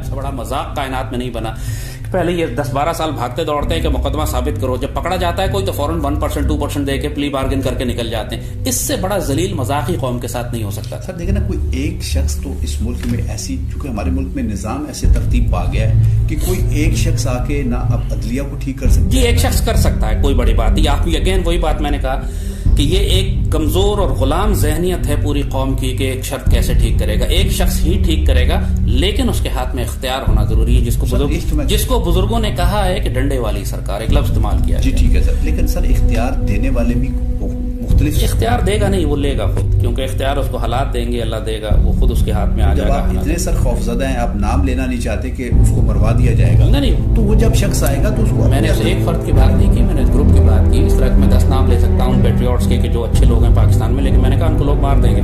سے بڑا مذاق کائنات میں نہیں بنا. پہلے یہ 10-12 سال بھاگتے دوڑتے ہیں کہ مقدمہ ثابت کرو, جب پکڑا جاتا ہے کوئی تو فوراً 1% 2% دے کے پلی بارگن کر کے نکل جاتے ہیں. اس سے بڑا ذلیل مذاق ہی قوم کے ساتھ نہیں ہو سکتا. سر دیکھیں نا, کوئی ایک شخص تو اس ملک میں ایسی, چونکہ ہمارے ملک میں نظام ایسے ترتیب پا گیا ہے کہ کوئی ایک شخص آ کے نہ اب عدلیہ کو ٹھیک کر سکتا ہے. جی ایک شخص کر سکتا ہے, کوئی بڑی بات نہیں. آپ اگین وہی بات میں نے کہا کہ یہ ایک کمزور اور غلام ذہنیت ہے پوری قوم کی کہ ایک شخص کیسے ٹھیک کرے گا. ایک شخص ہی ٹھیک کرے گا, لیکن اس کے ہاتھ میں اختیار ہونا ضروری ہے, جس کو بزرگوں نے کہا ہے کہ ڈنڈے والی سرکار, ایک لفظ استعمال کیا. جی ٹھیک ہے سر, لیکن سر اختیار دینے والے بھی مختلف. اختیار دے گا نہیں, وہ لے گا خود, کیونکہ اختیار اس کو حالات دیں گے, اللہ دے گا, وہ خود اس کے ہاتھ میں آ جائے گا. آپ اتنے سر خوفزدہ ہیں, آپ نام لینا نہیں چاہتے کہ اس کو مروا دیا جائے گا. نہیں, تو وہ جب شخص آئے گا تو اس کو, میں نے ایک فرد کی بات نہیں کی, میں نے گروپ کی بات کی. اس طرح میں 10 نام لے سکتا ہوں پیٹریوٹس کے کہ جو اچھے لوگ ہیں پاکستان میں, لیکن میں نے کہا ان کو لوگ مار دیں گے.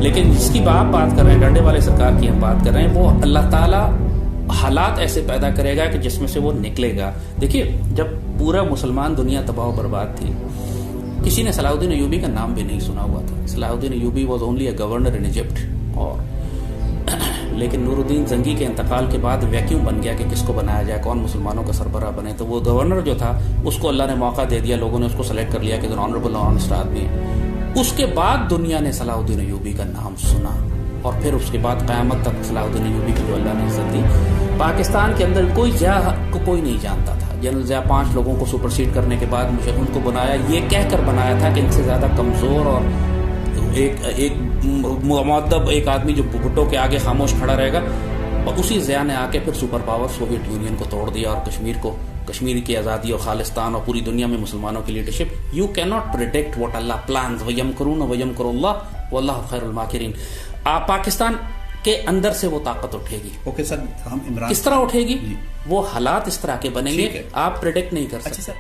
لیکن جس کی آپ بات کر رہے ہیں, ڈنڈے والے سرکار کی ہم بات کر رہے ہیں, وہ اللہ تعالیٰ حالات ایسے پیدا کرے گا کہ جس میں سے وہ نکلے گا. دیکھیے جب پورا مسلمان دنیا تباہ و برباد تھی, کسی نے صلاح الدین ایوبی کا نام بھی نہیں سنا ہوا تھا. Salahuddin Ayubi was only a governor in Egypt, اور لیکن نور الدین زنگی کے انتقال کے بعد ویکیوم بن گیا کہ کس کو بنایا جائے, کون مسلمانوں کا سربراہ بنے. تو وہ گورنر جو تھا اس کو اللہ نے موقع دے دیا, لوگوں نے اس کو سلیکٹ کر لیا کہ آنریبل اور آنسٹ آدمی ہے. اس کے بعد دنیا نے صلاح الدین ایوبی کا نام سنا, اور پھر اس کے بعد قیامت تک صلاح الدین ایوبی کی جو اللہ نے عزت دی. پاکستان کے اندر کوئی ضیاء کو کوئی نہیں جانتا تھا. جنرل ضیاء 5 لوگوں کو سپرسیڈ کرنے کے بعد مجھے ان کو بنایا, یہ کہہ کر بنایا تھا کہ ان سے زیادہ کمزور اور ایک مؤدب ایک آدمی جو بھٹو کے آگے خاموش کھڑا رہے گا. اور اسی ضیاء نے آ کے پھر سپر پاور سوویت یونین کو توڑ دیا, اور کشمیر کی آزادی اور خالصتان اور پوری دنیا میں مسلمانوں کی leadership. You can not predict what Allah plans, وَيَمْكُرُونَ وَيَمْكُرُ اللَّهُ وَاللَّهُ خَيْرُ الْمَاكِرِينَ. پاکستان کے اندر سے وہ طاقت اٹھے گی. اوکے سر, ہم عمران کس طرح اٹھے گی, وہ حالات اس طرح کے بنیں گے, آپ پریڈکٹ نہیں کر سکتے.